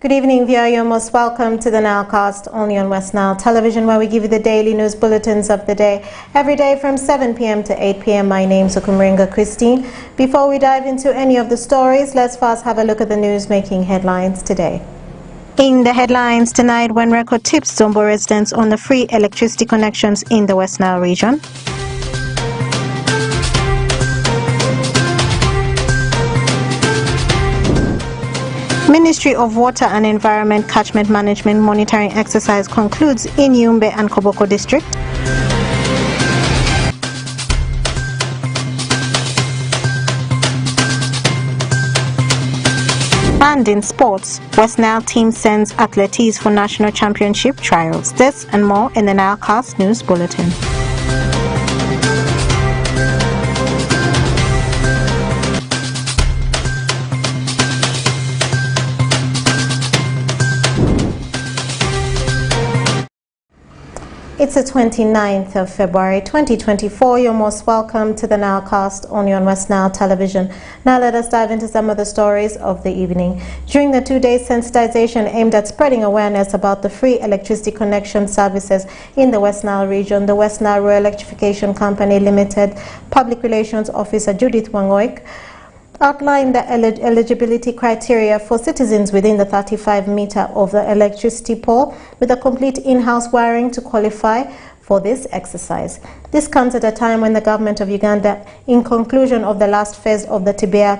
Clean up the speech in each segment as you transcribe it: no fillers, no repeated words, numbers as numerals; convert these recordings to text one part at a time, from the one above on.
Good evening, viewer. You're most welcome to the NILE Cast, only on West Nile Television, where we give you the daily news bulletins of the day, every day from 7 p.m. to 8 p.m. My name's Okumringa Christine. Before we dive into any of the stories, let's first have a look at the news making headlines today. In the headlines tonight, when record tips Zombo residents on the free electricity connections in the West Nile region. Ministry of Water and Environment Catchment Management monitoring exercise concludes in Yumbe and Koboko district. And in sports, West Nile team sends athletes for national championship trials. This and more in the Nile Cast News Bulletin. It's the 29th of February 2024. You're most welcome to the Nile Cast, only on West Nile Television. Now let us dive into some of the stories of the evening. During the two-day sensitization aimed at spreading awareness about the free electricity connection services in the West Nile region, the West Nile Rural Electrification Company Limited Public Relations Officer Judith Wangoik outlined the eligibility criteria for citizens within the 35 meter of the electricity pole with a complete in-house wiring to qualify for this exercise. This comes at a time when the government of Uganda, in conclusion of the last phase of the Tibea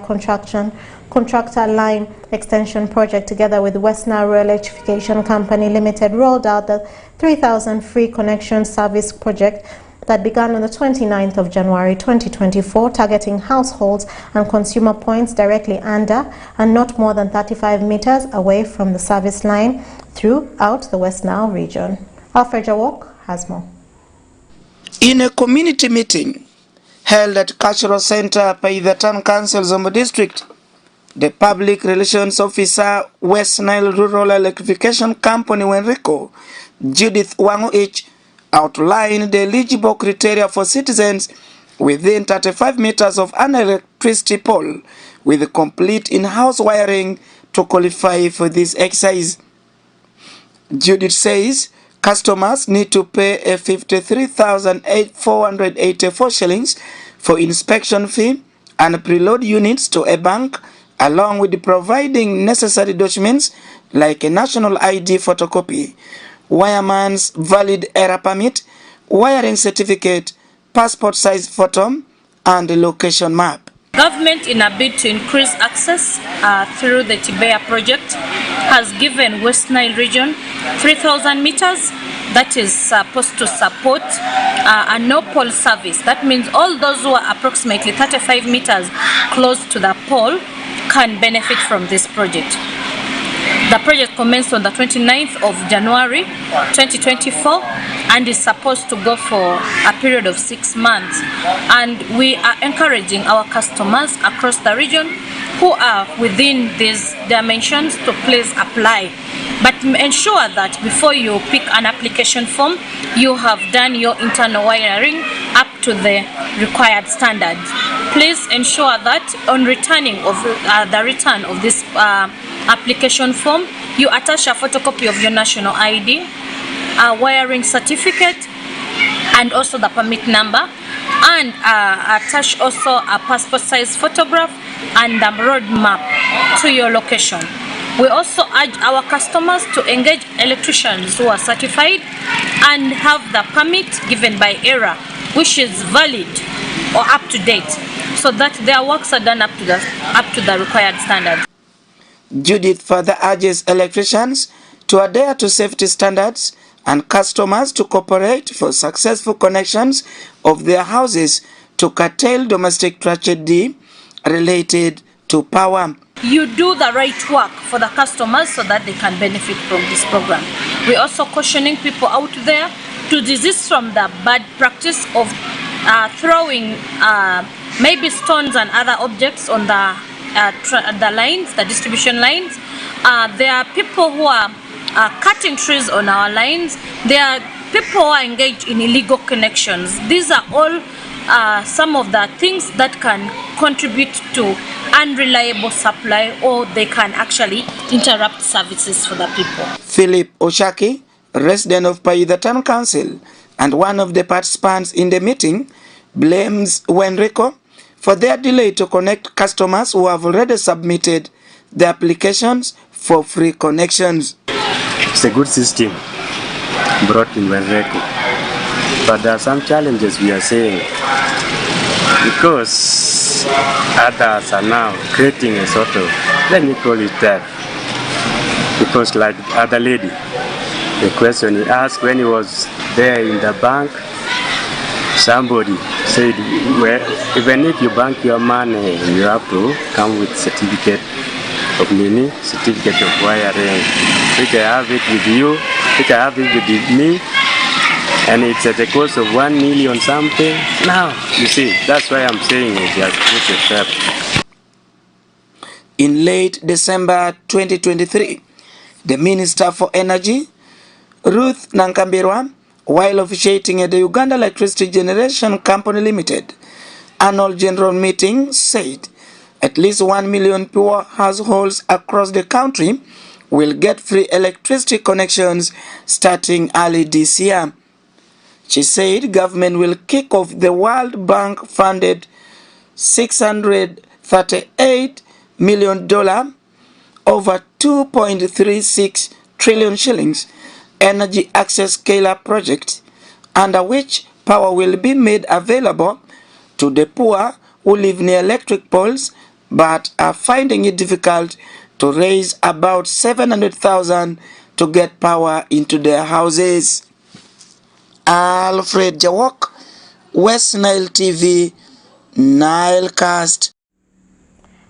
contractor line extension project, together with West Nile Rural Electrification Company Limited, rolled out the 3,000 free connection service project that began on the 29th of January 2024, targeting households and consumer points directly under and not more than 35 meters away from the service line throughout the West Nile region. Alfred Jawok has more. In a community meeting held at Cultural Center by the Town Council Zombo District, the Public Relations Officer, West Nile Rural Electrification Company Wenrico, Judith Wangoich, outlined the eligible criteria for citizens within 35 meters of an electricity pole with complete in-house wiring to qualify for this exercise. Judith says customers need to pay a 53,484 shillings for inspection fee and preload units to a bank, along with providing necessary documents like a national ID photocopy, wireman's valid error permit, wiring certificate, passport size photo, and the location map. Government, in a bid to increase access through the Tibea project, has given West Nile region 3,000 meters that is supposed to support a no-pole service. That means all those who are approximately 35 meters close to the pole can benefit from this project. The project commenced on the 29th of January 2024 and is supposed to go for a period of 6 months. And we are encouraging our customers across the region who are within these dimensions to please apply. But ensure that before you pick an application form, you have done your internal wiring up to the required standards. Please ensure that on returning of the return of this application form, you attach a photocopy of your national ID, a wiring certificate, and also the permit number, and attach also a passport size photograph and a road map to your location. We also urge our customers to engage electricians who are certified and have the permit given by ERA, which is valid or up to date, so that their works are done up to the required standards. Judith further urges electricians to adhere to safety standards and customers to cooperate for successful connections of their houses to curtail domestic tragedy related to power. You do the right work for the customers so that they can benefit from this program. We're also cautioning people out there to desist from the bad practice of throwing maybe stones and other objects on the lines, the distribution lines. There are people who are cutting trees on our lines. There are people who are engaged in illegal connections. These are all some of the things that can contribute to unreliable supply, or they can actually interrupt services for the people. Philip Oshaki, resident of Paida Town Council and one of the participants in the meeting, blames Wenrico for their delay to connect customers who have already submitted the applications for free connections. It's a good system brought in Wenrico, but there are some challenges we are saying because others are now creating a sort of, let me call it that, because like the other lady, the question he asked when he was there in the bank, somebody said, well, even if you bank your money, you have to come with certificate of Nini, certificate of wiring, which I have it with you, which I have it with me, and it's at the cost of 1 million something. Now, you see, that's why I'm saying it has put a step. In late December 2023, the Minister for Energy, Ruth Nankambirwa, while officiating at the Uganda Electricity Generation Company Limited annual general meeting, said at least 1 million poor households across the country will get free electricity connections starting early this year. She said government will kick off the World Bank funded $638 million over 2.36 trillion shillings energy access scale-up project, under which power will be made available to the poor who live near electric poles but are finding it difficult to raise about 700,000 to get power into their houses. Alfred Jawok, West Nile TV, Nile Cast.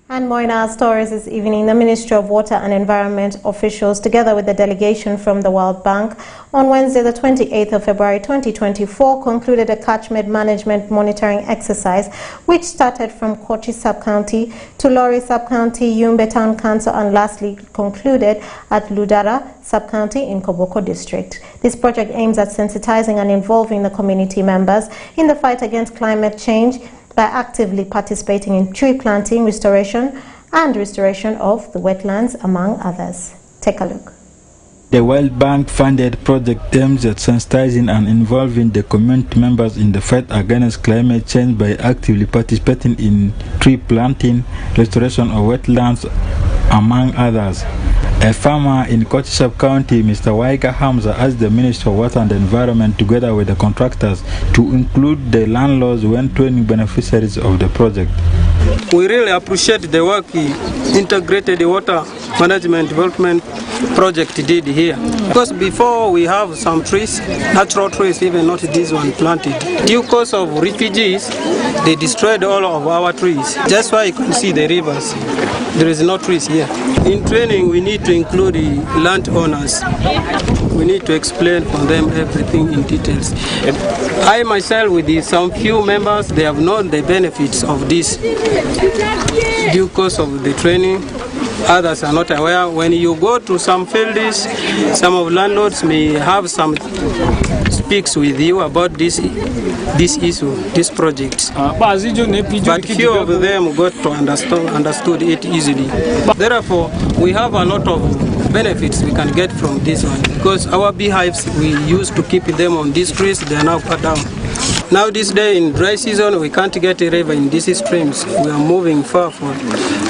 And more in our stories this evening, the Ministry of Water and Environment officials, together with the delegation from the World Bank, on Wednesday, the 28th of February 2024, concluded a catchment management monitoring exercise, which started from Kochi Sub-County to Lori Sub-County, Yumbe Town Council, and lastly concluded at Ludara Sub-County in Koboko District. This project aims at sensitizing and involving the community members in the fight against climate change by actively participating in tree planting, restoration of the wetlands, among others. Take a look. The World Bank funded project aims at sensitizing and involving the community members in the fight against climate change by actively participating in tree planting, restoration of wetlands, among others. A farmer in Kochi Sub-County, Mr. Waiga Hamza, asked the Ministry of Water and Environment, together with the contractors, to include the landlords when training beneficiaries of the project. We really appreciate the work integrated water management development project did here. Because before we have some trees, natural trees, even not this one planted. Due cause of refugees, they destroyed all of our trees. That's why you can see the rivers. There is no trees here. In training, we need to include the landowners. We need to explain for them everything in details. I myself, with some few members, they have known the benefits of this due course of the training. Others are not aware. When you go to some fields, some of landlords may have some speaks with you about this issue, this project. But few of them got to understood it easily. Therefore, we have a lot of benefits we can get from this one, because our beehives, we used to keep them on these trees, they are now cut down. Now this day in dry season, we can't get a river in these streams. We are moving far for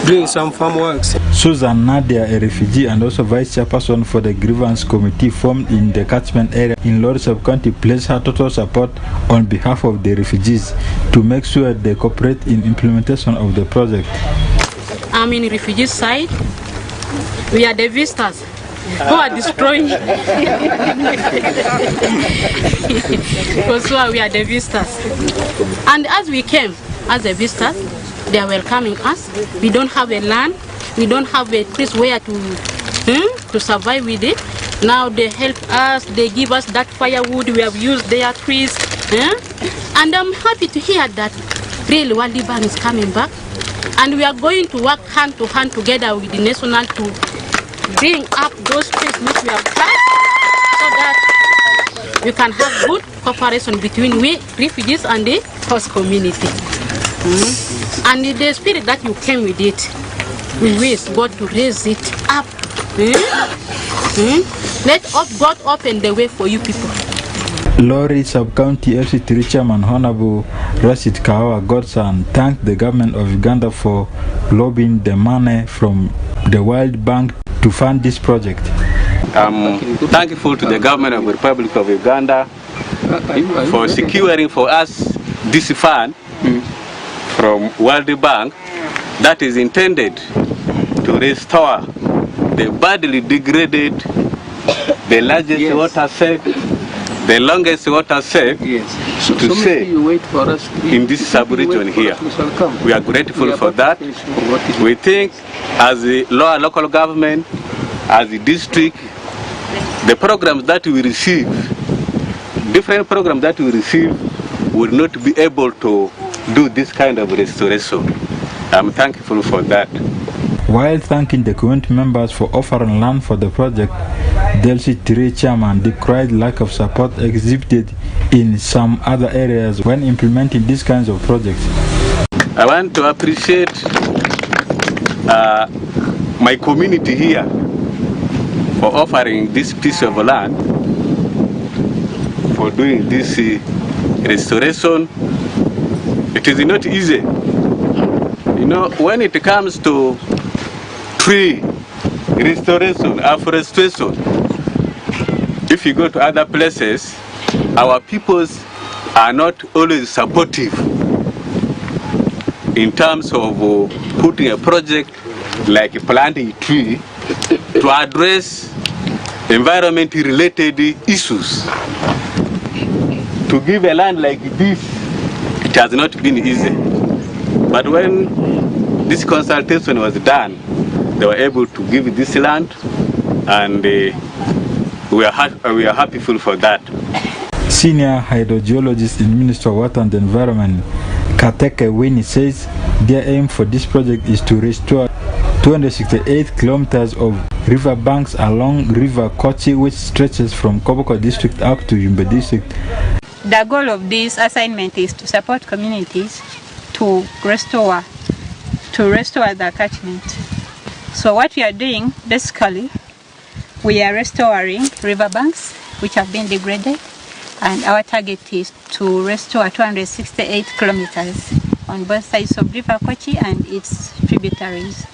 doing some farm works. Susan Nadia, a refugee and also vice chairperson for the grievance committee formed in the catchment area in Lori Sub-County, pledged her total support on behalf of the refugees to make sure they cooperate in implementation of the project. I'm in the refugee side. We are the visitors who are destroying. Because we are the visitors. And as we came as the visitors, they are welcoming us. We don't have a land. We don't have a place where to survive with it. Now they help us. They give us that firewood. We have used their trees. And I'm happy to hear that really World Bank is coming back. And we are going to work hand to hand together with the national to bring up those trees which we have planted, so that we can have good cooperation between we refugees and the host community. And the spirit that you came with it, we wish God to raise it up Let God open the way for you people. Lorry Sub-County LC3 Chairman Honorable Rashid Kawawa Godson thanked the government of Uganda for lobbying the money from the World Bank to fund this project. I'm thankful to the government of the Republic of Uganda for securing for us this fund from World Bank that is intended to restore the badly degraded, the largest water set, the longest water set to say in this sub-region here. We are grateful for that. We think as a lower local government, as a district, the programs that we receive, different programs that we receive, will not be able to do this kind of restoration. I'm thankful for that. While thanking the community members for offering land for the project, the LC3 chairman decried lack of support exhibited in some other areas when implementing these kinds of projects. I want to appreciate my community here for offering this piece of land, for doing this restoration. It is not easy. You know, when it comes to tree restoration, afforestation, if you go to other places, our peoples are not always supportive in terms of putting a project like planting a tree to address environment related issues. To give a land like this, it has not been easy. But when this consultation was done, they were able to give this land, and we are happy for that. Senior hydrogeologist in Ministry of Water and Environment, Kateke Winnie, says their aim for this project is to restore 268 kilometers of river banks along River Kochi, which stretches from Koboko district up to Yumbe district. The goal of this assignment is to support communities to restore the catchment. So what we are doing, basically, we are restoring riverbanks which have been degraded, and our target is to restore 268 kilometers on both sides of River Kochi and its tributaries.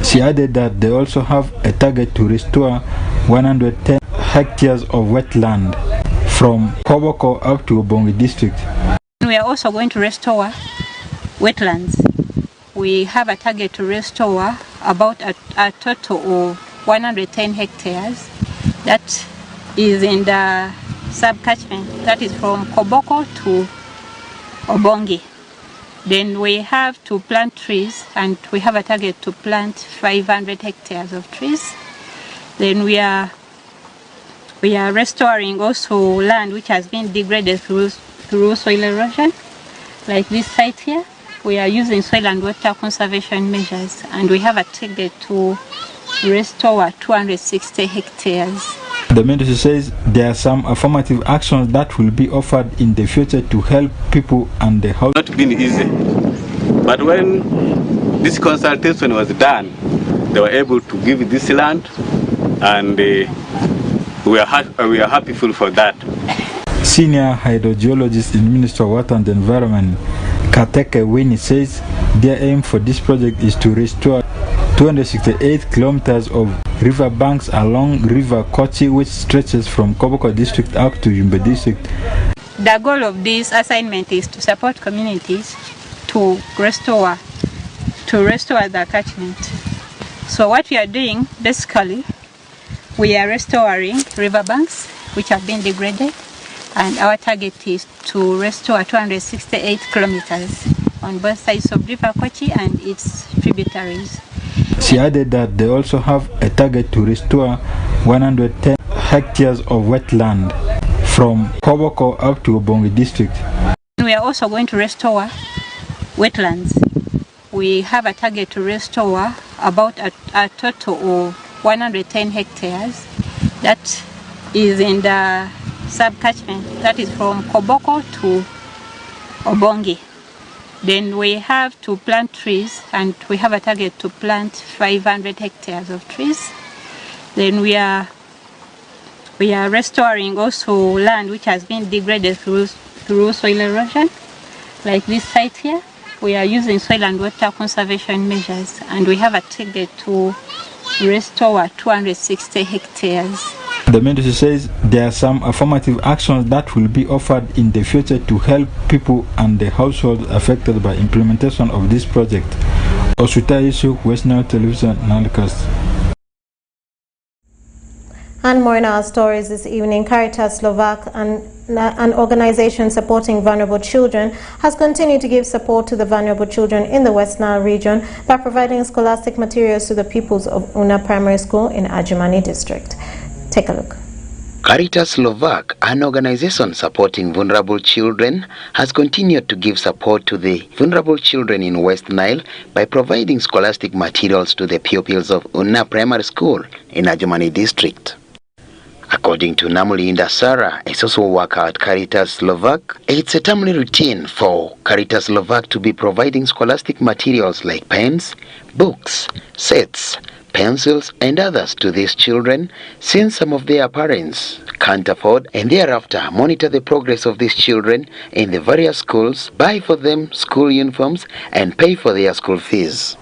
She added that they also have a target to restore 110 hectares of wetland from Koboko up to Obongi district. We are also going to restore wetlands. We have a target to restore about a total of 110 hectares. That is in the sub-catchment, that is from Koboko to Obongi. Then we have to plant trees, and we have a target to plant 500 hectares of trees. Then we are restoring also land which has been degraded through soil erosion, like this site here. We are using soil and water conservation measures, and we have a target to restore 260 hectares. The ministry says there are some affirmative actions that will be offered in the future to help people and the house. Not been easy, but when this consultation was done, they were able to give this land, and we are happy for that. Senior hydrogeologist in Ministry of Water and Environment, Kateke Winnie, says their aim for this project is to restore 268 kilometers of river banks along River Kochi, which stretches from Koboko district up to Yumbe district. The goal of this assignment is to support communities to restore the catchment. So what we are doing, basically, we are restoring riverbanks which have been degraded, and our target is to restore 268 kilometers on both sides of River Kochi and its tributaries. She added that they also have a target to restore 110 hectares of wetland from Koboko up to Obongi district. We are also going to restore wetlands. We have a target to restore about a total of 110 hectares. That is in the sub-catchment, that is from Koboko to Obongi. Then we have to plant trees, and we have a target to plant 500 hectares of trees. Then we are restoring also land which has been degraded through soil erosion. Like this site here, we are using soil and water conservation measures, and we have a target to restore 260 hectares. The ministry says there are some affirmative actions that will be offered in the future to help people and the households affected by implementation of this project. Osuta Yusuf, West Nile Television, NILE CAST. And more in our stories this evening, Caritas Slovak, an organization supporting vulnerable children, has continued to give support to the vulnerable children in the West Nile region by providing scholastic materials to the pupils of Una Primary School in Adjumani district. Take a look. Caritas Slovak, an organization supporting vulnerable children, has continued to give support to the vulnerable children in West Nile by providing scholastic materials to the pupils of Una Primary School in Adjumani district. According to Namulinda Sara, a social worker at Caritas Slovak, it's a timely routine for Caritas Slovak to be providing scholastic materials like pens, books, sets, pencils and others to these children, since some of their parents can't afford and thereafter monitor the progress of these children in the various schools, buy for them school uniforms and pay for their school fees.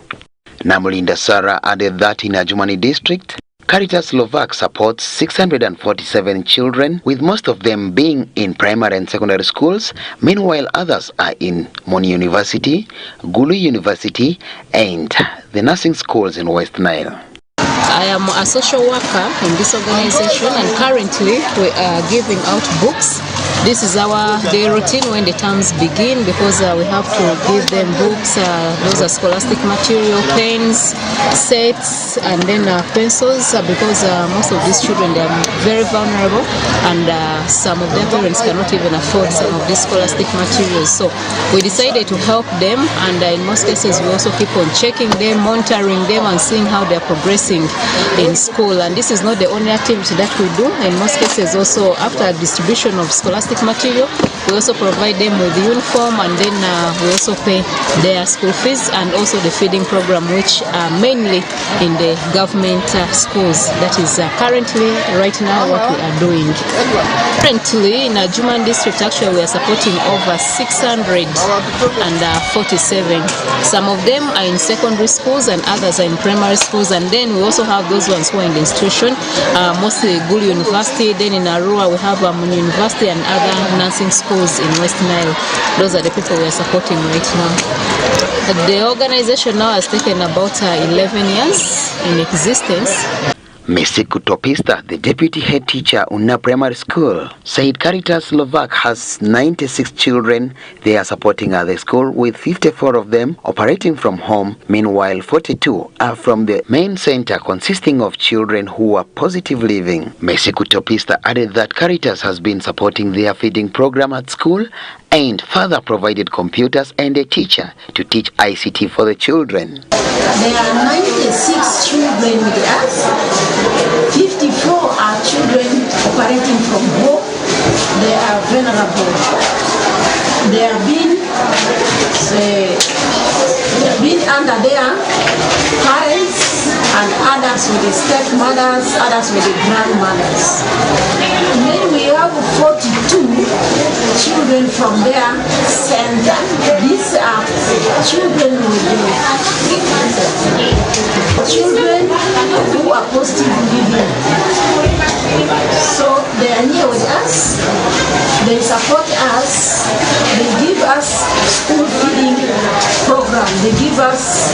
Namulinda Sara added that in Adjumani district, Caritas Slovak supports 647 children, with most of them being in primary and secondary schools. Meanwhile, others are in Moni University, Gulu University, and the nursing schools in West Nile. I am a social worker in this organization, and currently we are giving out books. This is our day routine when the terms begin, because we have to give them books. Those are scholastic material, pens, sets, and then pencils, because most of these children, they are very vulnerable, and some of their parents cannot even afford some of these scholastic materials. So we decided to help them, and in most cases we also keep on checking them, monitoring them, and seeing how they are progressing in school. And this is not the only activity that we do. In most cases also, after distribution of scholastic material, we also provide them with uniform, and then we also pay their school fees, and also the feeding program, which are mainly in the government schools. That is currently right now what we are doing. Currently in Adjumani district, actually we are supporting over 647. Some of them are in secondary schools and others are in primary schools, and then we also have those ones who are in the institution, mostly Gulu University. Then in Arua we have Muni University and other nursing schools in West Nile. Those are the people we are supporting right now. The organization now has taken about 11 years in existence. Mesiku Topista, the deputy head teacher Una Primary School, said Caritas Slovak has 96 children they are supporting at the school, with 54 of them operating from home. Meanwhile, 42 are from the main center, consisting of children who are positive living. Mesiku Topista added that Caritas has been supporting their feeding program at school and further provided computers and a teacher to teach ICT for the children. There are 96 children with us. 54 are children operating from home. They are vulnerable. They have been under their parents, and others with the stepmothers, others with the grandmothers. Then we have 42 children from their center. These are children who are positive living. So they are here with us. They support us. They give us school feeding program. They give us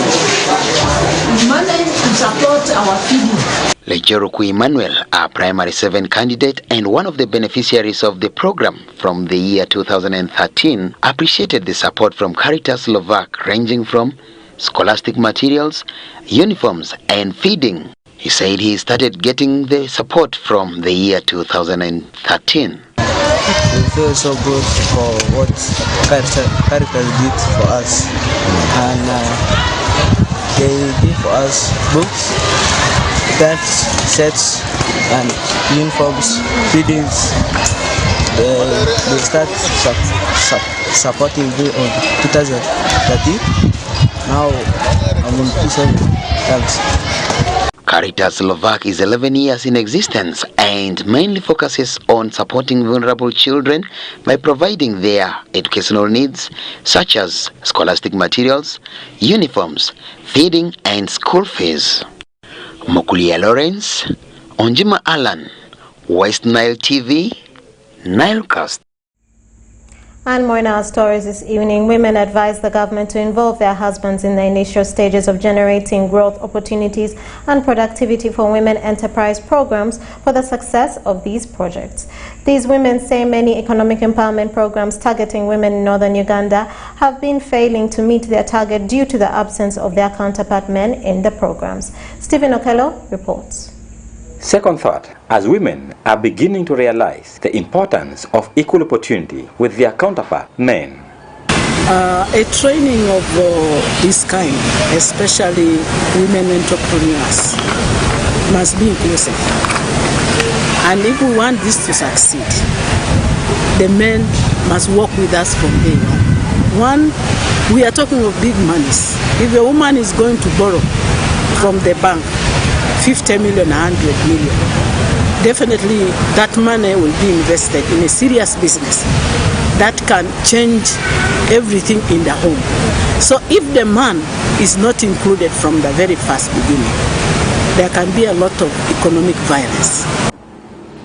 money to support our feeding. Lejeruku Emmanuel, a primary 7 candidate and one of the beneficiaries of the program from the year 2013, appreciated the support from Caritas Slovak, ranging from scholastic materials, uniforms and feeding. He said he started getting the support from the year 2013. We feel so good for what Caritas did for us, and they give for us books, pens, sets and uniforms, feedings. They start supporting me on 2013. Now I'm in 27. Thanks. Caritas Slovak is 11 years in existence and mainly focuses on supporting vulnerable children by providing their educational needs such as scholastic materials, uniforms, feeding and school fees. Mokulia Lawrence, Onjima Alan, West Nile TV, NILE CAST. And more in our stories this evening. Women advise the government to involve their husbands in the initial stages of generating growth opportunities and productivity for women enterprise programs for the success of these projects. These women say many economic empowerment programs targeting women in northern Uganda have been failing to meet their target due to the absence of their counterpart men in the programs. Stephen Okello reports. Second thought, as women are beginning to realize the importance of equal opportunity with their counterpart men. A training of this kind, especially women entrepreneurs, must be inclusive. And if we want this to succeed, the men must work with us from day one. We are talking of big monies. If a woman is going to borrow from the bank 50 million, 100 million, definitely that money will be invested in a serious business that can change everything in the home. So if the man is not included from the very first beginning, there can be a lot of economic violence.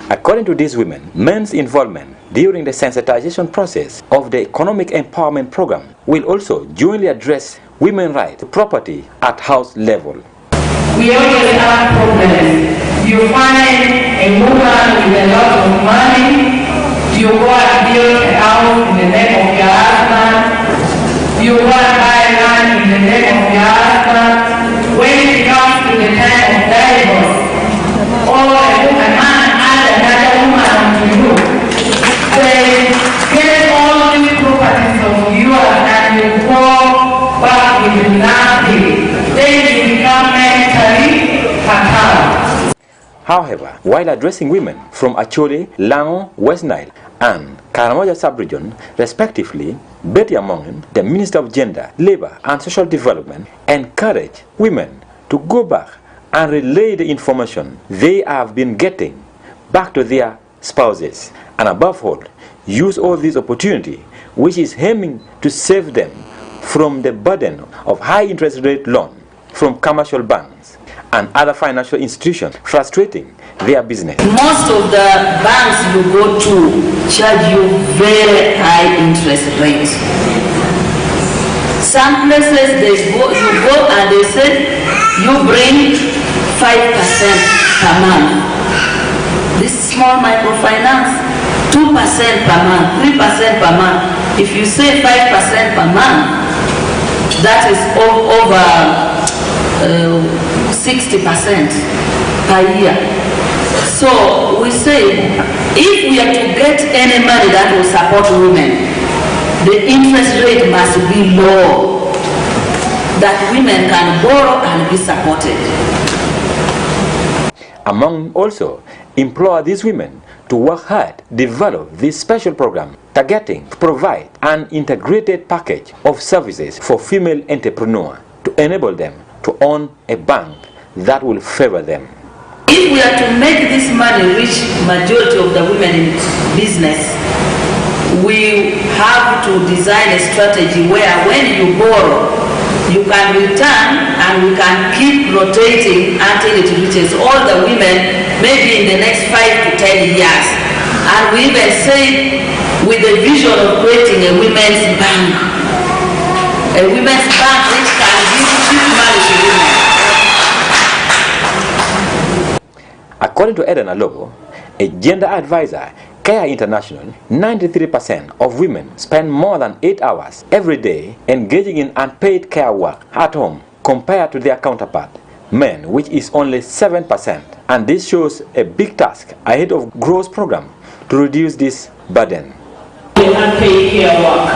According to these women, men's involvement during the sensitization process of the economic empowerment program will also jointly address women's right to property at house level. We always have problems. You find a woman with a lot of money, you go and build a house in the name of your husband, you go and buy land in the name of your husband. When it comes to the time of divorce, or a man adds another woman to you, they get all these properties of yours and you go back with nothing. Then you become mentally fatale. However, while addressing women from Acholi, Lango, West Nile, and Karamoja sub-region, respectively, Betty Amongen, the Minister of Gender, Labour and Social Development, encouraged women to go back and relay the information they have been getting back to their spouses, and above all, use all this opportunity, which is aiming to save them from the burden of high interest rate loan from commercial banks and other financial institutions, frustrating their business. Most of the banks you go to charge you very high interest rates. Some places you go and they say you bring 5% per month. This is small microfinance, 2% per month, 3% per month. If you say 5% per month, that is over 60% per year. So we say, if we are to get any money that will support women, the interest rate must be low, that women can borrow and be supported. Among also, implore these women to work hard, develop this special program targeting to provide an integrated package of services for female entrepreneurs to enable them to own a bank that will favor them. If we are to make this money reach majority of the women in business, we have to design a strategy where when you borrow, you can return and we can keep rotating until it reaches all the women, maybe in the next 5 to 10 years. And we even say with the vision of creating a women's bank. A women's bank which can give cheap money to women. According to Eden Alobo, a gender advisor, Care International, 93% of women spend more than 8 hours every day engaging in unpaid care work at home compared to their counterpart, men, which is only 7%. And this shows a big task ahead of growth program to reduce this burden. The unpaid care work.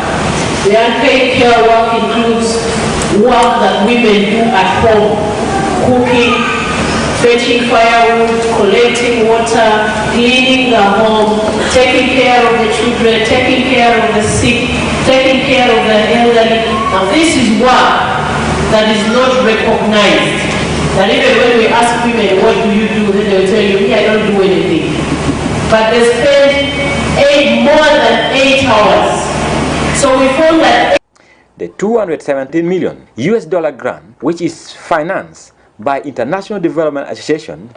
The unpaid care work includes work that women do at home, cooking, fetching firewood, collecting water, cleaning the home, taking care of the children, taking care of the sick, taking care of the elderly. Now this is work that is not recognized That even when we ask women, what do you do? Then they'll tell you, me, I don't do anything. But they spend more than 8 hours. So we found that the $217 million grant, which is financed by International Development Association,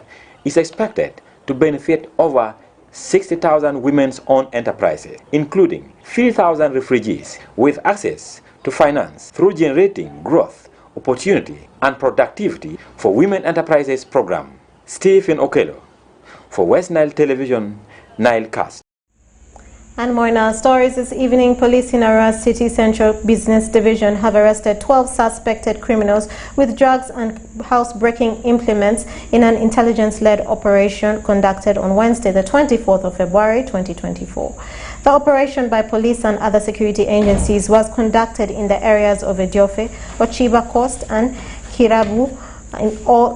is expected to benefit over 60,000 women's-owned enterprises, including 3,000 refugees, with access to finance through generating growth, opportunity, and productivity for women enterprises program. Stephen Okello, for West Nile Television, NILE CAST. And more in our stories this evening, police in Arua City Central Business Division have arrested 12 suspected criminals with drugs and house-breaking implements in an intelligence-led operation conducted on Wednesday, the 24th of February 2024. The operation by police and other security agencies was conducted in the areas of Ediofe, Ochiba Coast and Kirabu,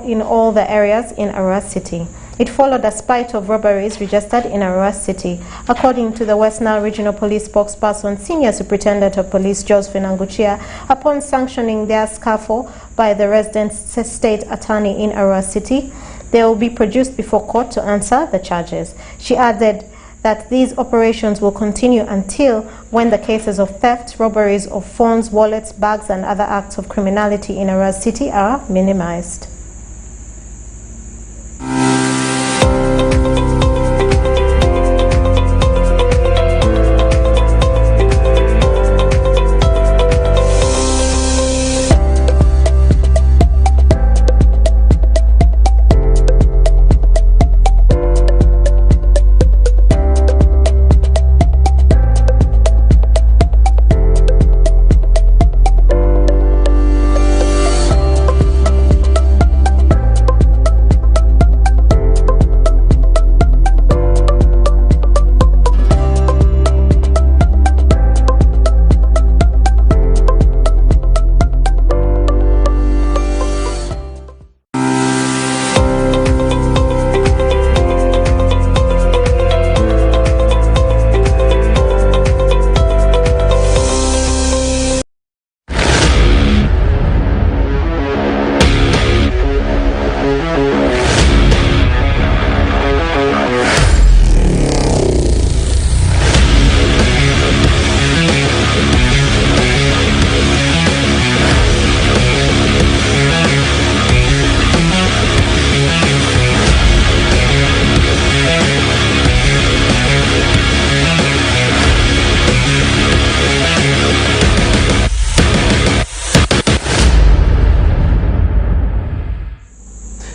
in all the areas in Arua City. It followed a spate of robberies registered in Arua City. According to the West Nile Regional Police spokesperson, Senior Superintendent of Police Josephine Anguchia, upon sanctioning their scuffle by the resident state attorney in Arua City, they will be produced before court to answer the charges. She added that these operations will continue until when the cases of theft, robberies of phones, wallets, bags, and other acts of criminality in Arua City are minimized.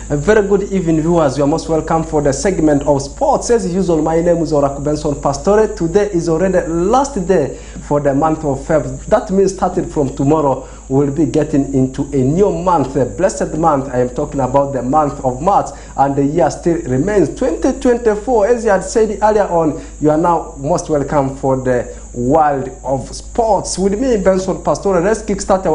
A very good evening, viewers. You are most welcome for the segment of sports. As usual, my name is Oraku Benson Pastore. Today is already last day for the month of February. That means starting from tomorrow, we'll be getting into a new month, a blessed month. I am talking about the month of March, and the year still remains 2024. As you had said earlier on, you are now most welcome for the world of sports. With me, Benson Pastore, let's kickstart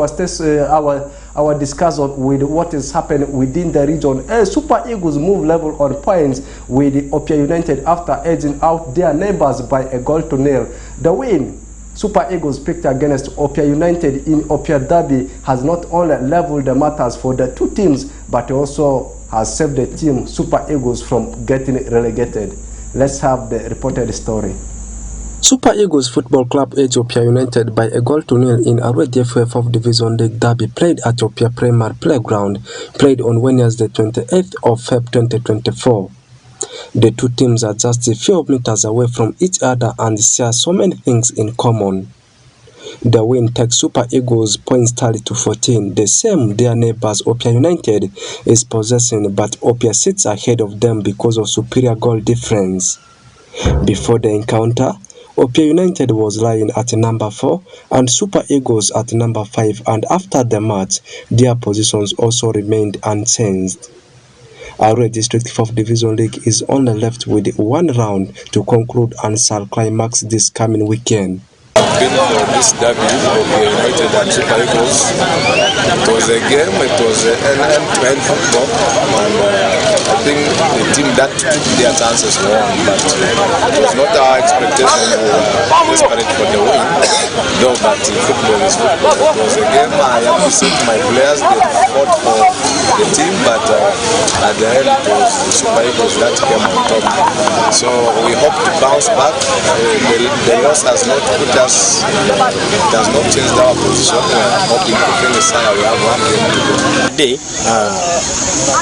our discussion with what is happening within the region. Super Eagles move level on points with Opia United after edging out their neighbors by a goal to nil. The win Super Eagles picked against Opia United in Opia Derby has not only leveled the matters for the two teams, but also has saved the team Super Eagles from getting relegated. Let's have the reported story. Super Eagles Football Club edged Opia United by a goal to nil in a DFA 4th Division League derby played at Opia Primary Playground, played on Wednesday 28th of February 2024. The two teams are just a few meters away from each other and share so many things in common. The win takes Super Eagles points tally to 14, the same their neighbors Opia United is possessing, but Opia sits ahead of them because of superior goal difference. Before the encounter, Opia United was lying at number 4 and Super Eagles at number 5, and after the match, their positions also remained unchanged. Our District 4th Division League is only left with one round to conclude and shall climax this coming weekend. been for this derby of United and Super Eagles. It was a game, it was an end-to-end football, and I think the team that took their chances won, but it was not our expectation. We were desperate for the win, though, but football is football. It was a game. I appreciate my players, they fought for the team, but at the end it was the Super Eagles that came on top. So we hope to bounce back. The loss has not put us, it has not changed our position. We are hoping to finish higher. We have one game to go. Today,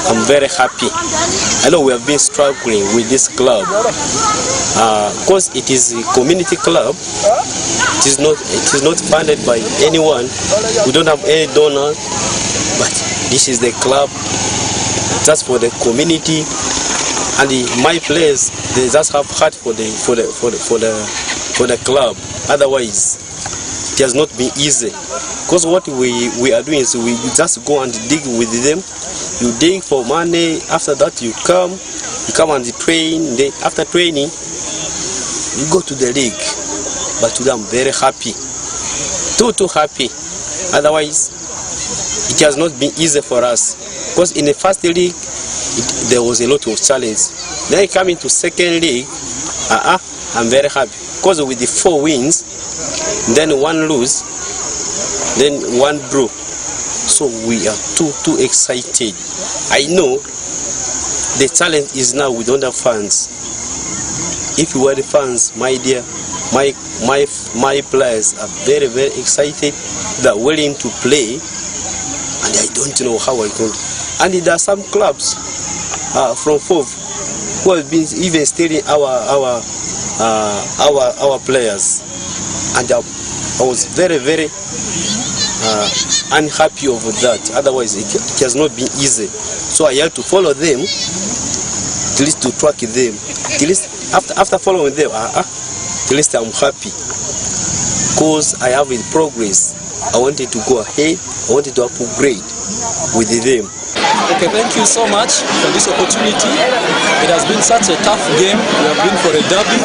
I'm very happy. I know we have been struggling with this club because it is a community club. It is not funded by anyone. We don't have any donors, but this is the club just for the community, and my players, they just have heart for the club. Otherwise, it has not been easy. Because what we are doing is we just go and dig with them. You dig for money. After that, you come and train. Then after training, you go to the league. But today I'm very happy, too happy. Otherwise, it has not been easy for us. Because in the first league, there was a lot of challenge. Then coming to second league, I'm very happy. Because with the 4 wins, then 1 lose, then 1 draw. So we are too excited. I know the challenge is now we don't have fans. If you were the fans, my dear, my players are very excited. They're willing to play, and I don't know how I can. And there are some clubs from FOV who have been even stealing our players, and I was very unhappy over that. Otherwise, it has not been easy. So I had to follow them, at least to track them. At least after following them, at least I'm happy because I have in progress. I wanted to go ahead. I wanted to upgrade with them. Okay, thank you so much for this opportunity. It has been such a tough game. We have been for a derby,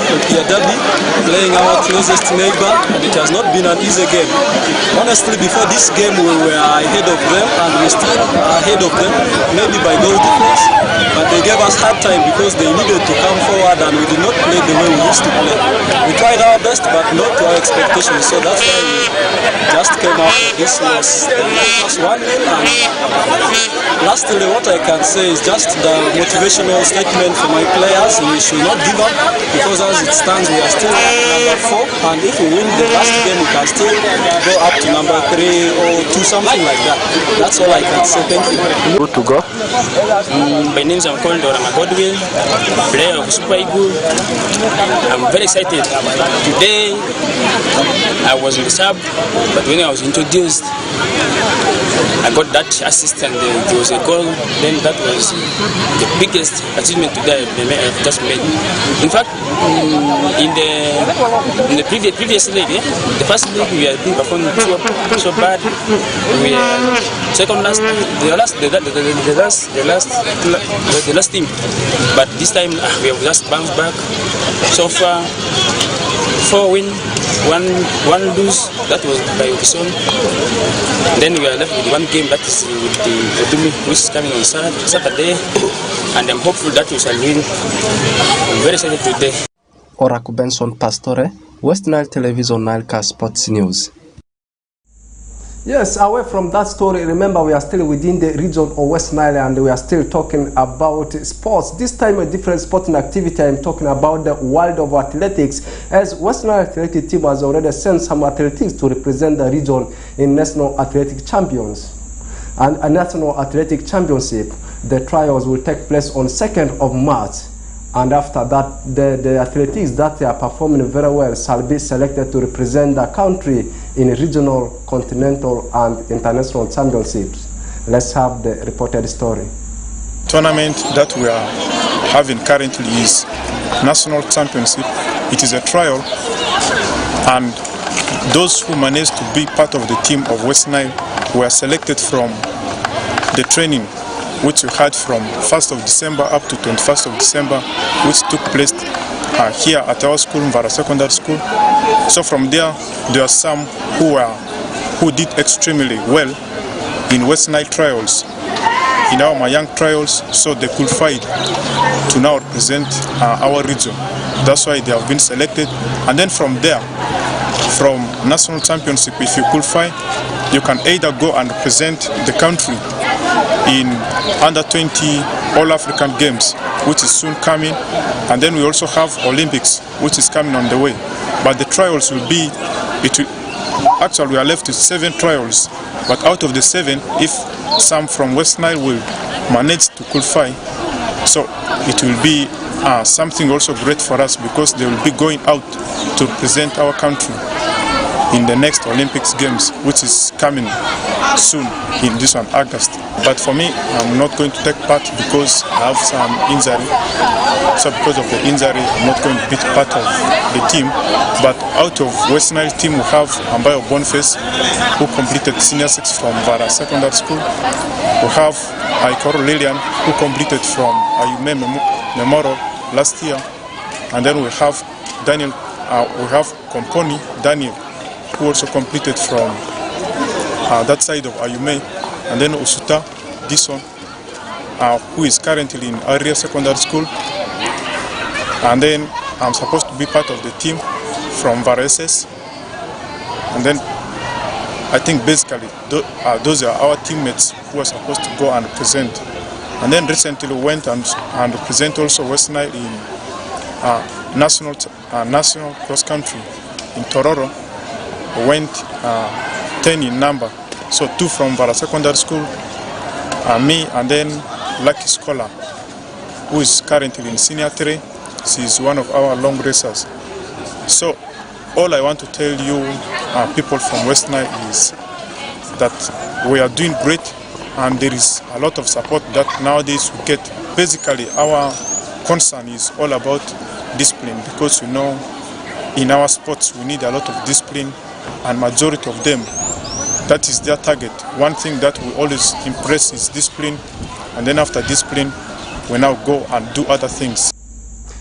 playing our closest neighbor, and it has not been an easy game. Honestly, before this game, we were ahead of them, and we still are ahead of them, maybe by goal difference. But they gave us hard time because they needed to come forward, and we did not play the way we used to play. We tried our best, but not to our expectations. So that's why we just came out of this loss. Just 1-0, and lastly, what I can say is just the motivational statement for my players. We should not give up because as it stands, we are still at number 4, and if we win the last game, we can still go up to number 3 or 2, something like that. That's all I can say. Thank you. Good to go. My name is called Orama Godwill, player of Super Eagle. I'm very excited. Today, I was in the sub, but when I was introduced, I got that assist and there was a goal. Then that was the biggest achievement today I've just made. In fact, in the previous league, the first league we had been performing so bad. We are second last, the last team. But this time we have just bounced back. So far, 4 win, 1 lose. That was by Opison. Then we are left with 1 game, that is with the Odumi, which is coming on Saturday, and I'm hopeful that we shall win. I'm very excited today. Oraku Benson Pastore, West Nile Television, Nile Cast Sports News. Yes, away from that story, remember we are still within the region of West Nile and we are still talking about sports. This time a different sporting activity. I'm talking about the world of athletics, as West Nile athletic team has already sent some athletics to represent the region in national athletic champions. And a national athletic championship, the trials will take place on 2nd of March. And after that, the athletics that are performing very well shall be selected to represent the country in regional, continental, and international championships. Let's have the reported story. Tournament that we are having currently is national championship. It is a trial, and those who managed to be part of the team of West Nile were selected from the training which we had from 1st of December up to 21st of December, which took place here at our school, Mvara Secondary School. So from there are some who did extremely well in West Nile trials, in our Mayang trials, so they qualified to now represent our region. That's why they have been selected. And then from there, from national championship, if you qualify, you can either go and represent the country in under 20 All-African Games, which is soon coming. And then we also have Olympics, which is coming on the way. But the trials will be, actually we are left with 7 trials. But out of the 7, if some from West Nile will manage to qualify, so it will be something also great for us, because they will be going out to represent our country in the next Olympics Games, which is coming soon in this one, August. But for me, I'm not going to take part because I have some injury. So because of the injury, I'm not going to be part of the team. But out of West Nile team, we have Ambayo Boniface, who completed Senior 6 from Mvara Secondary School. We have Aikoro Lilian, who completed from Ayume Memorial last year. And then we have Daniel, we have Komponi Daniel, who also completed from that side of Ayume, and then Usuta Dison, who is currently in Area Secondary School. And then I'm supposed to be part of the team from Vareses. And then I think basically those are our teammates who are supposed to go and present. And then recently we went and present also West Nile in national cross country in Tororo. We went 10 in number, so 2 from Mvara Secondary School, me, and then Lucky Scholar, who is currently in Senior 3. She is one of our long racers. So all I want to tell you, people from West Nile, is that we are doing great, and there is a lot of support that nowadays we get. Basically, our concern is all about discipline, because you know, in our sports we need a lot of discipline, and majority of them, that is their target. One thing that we always impress is discipline, and then after discipline, we now go and do other things.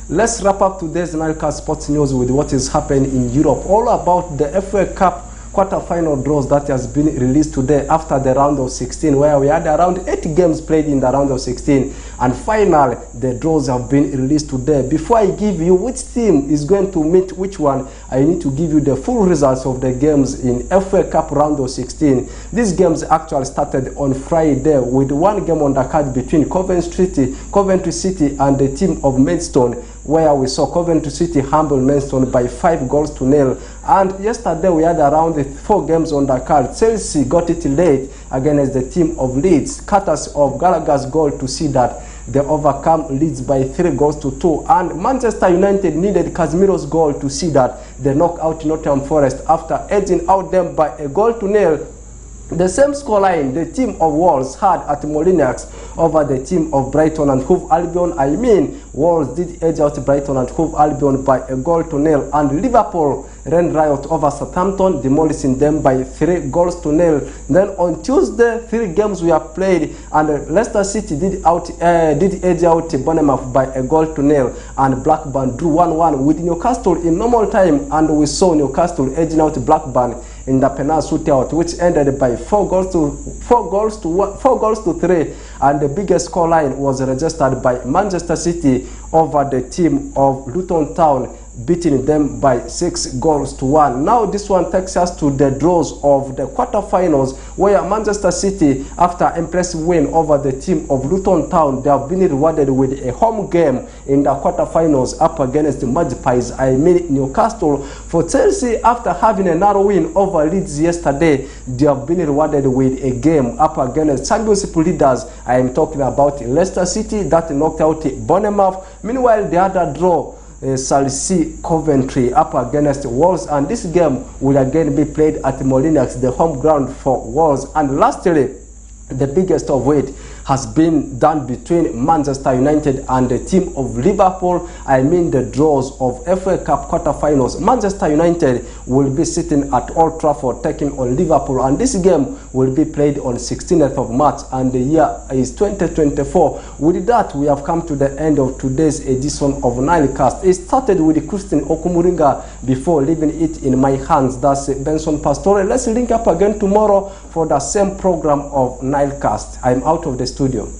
Let's wrap up today's NILE CAST Sports News with what is happening in Europe, all about the FA Cup quarter-final draws that has been released today after the round of 16, where we had around 8 games played in the round of 16, and finally the draws have been released today. Before I give you which team is going to meet which one, I need to give you the full results of the games in FA Cup round of 16. These games actually started on Friday with one game on the card between Coventry City and the team of Maidstone, where we saw Coventry City humble Maidstone by 5-0. And yesterday we had around 4 games on the card. Chelsea got it late against the team of Leeds, courtesy of Gallagher's goal to see that they overcome Leeds by 3-2. And Manchester United needed Casemiro's goal to see that they knock out Nottingham Forest after edging out them by 1-0. The same scoreline the team of Wolves had at Molyneux over the team of Brighton and Hove Albion. Wolves did edge out Brighton and Hove Albion by 1-0, and Liverpool ran riot over Southampton, demolishing them by 3-0. Then on Tuesday, 3 games were played, and Leicester City did edge out Bournemouth by 1-0, and Blackburn drew 1-1 with Newcastle in normal time, and we saw Newcastle edging out Blackburn in the penalty shootout, which ended by 4 goals to 3, and the biggest scoreline was registered by Manchester City over the team of Luton Town, beating them by 6-1. Now this one takes us to the draws of the quarterfinals, where Manchester City, after impressive win over the team of Luton Town, they have been rewarded with a home game in the quarterfinals up against the Magpies, I mean Newcastle. For Chelsea, after having a narrow win over Leeds yesterday, they have been rewarded with a game up against championship leaders. I am talking about Leicester City that knocked out Bournemouth. Meanwhile, the other draw shall see Coventry up against Wolves, and this game will again be played at Molyneux, the home ground for Wolves. And lastly, the biggest of it, has been done between Manchester United and the team of Liverpool. I mean the draws of FA Cup quarter-finals. Manchester United will be sitting at Old Trafford taking on Liverpool, and this game will be played on 16th of March, and the year is 2024. With that, we have come to the end of today's edition of Nile Cast. It started with Christine Okumuringa before leaving it in my hands. That's Benson Pastore. Let's link up again tomorrow for the same program of Nile Cast. I'm out of the studio.